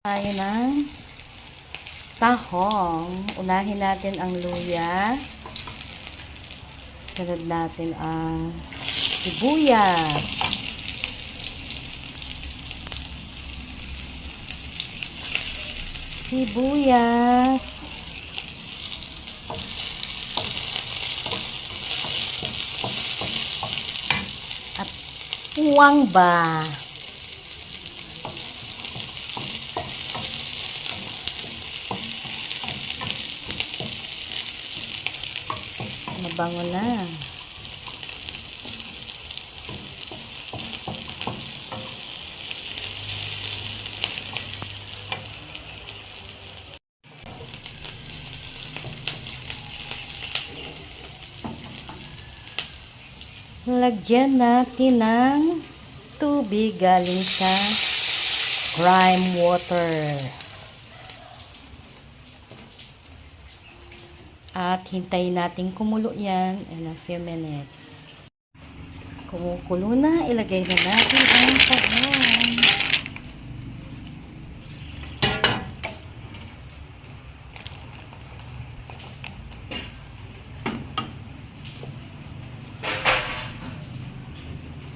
Tayo ng tahong. Unahin natin ang luya. Sunod natin ang sibuyas. At uwang ba. Mabango na. Lagyan natin ng tubig galing sa brine water. At hintayin natin kumulo yan in a few minutes. Kumukulo na, ilagay na natin ang tahong.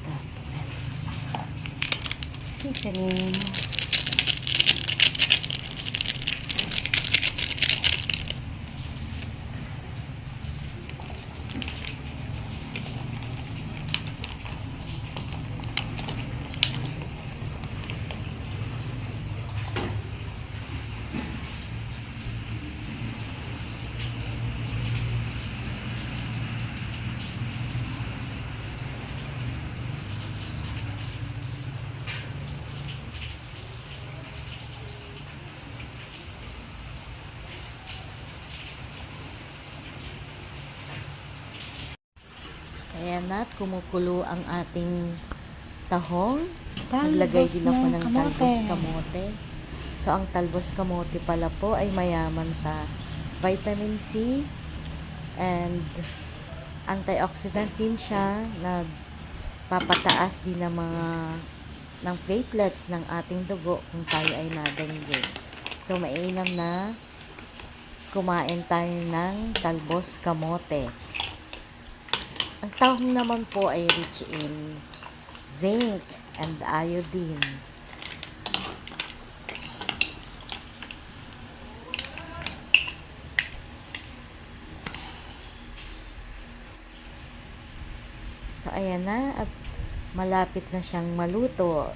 Tapos, seasoning. Ayan na, kumukulo ang ating tahong. Naglagay din ako ng talbos kamote. So, ang talbos kamote pala po ay mayaman sa vitamin C and antioxidant din siya. Nagpapataas din ng platelets ng ating dugo kung tayo ay nadengge. So, mainam na kumain tayo ng talbos kamote. Ang tahong naman po ay rich in zinc and iodine. So, ayan na at malapit na siyang maluto.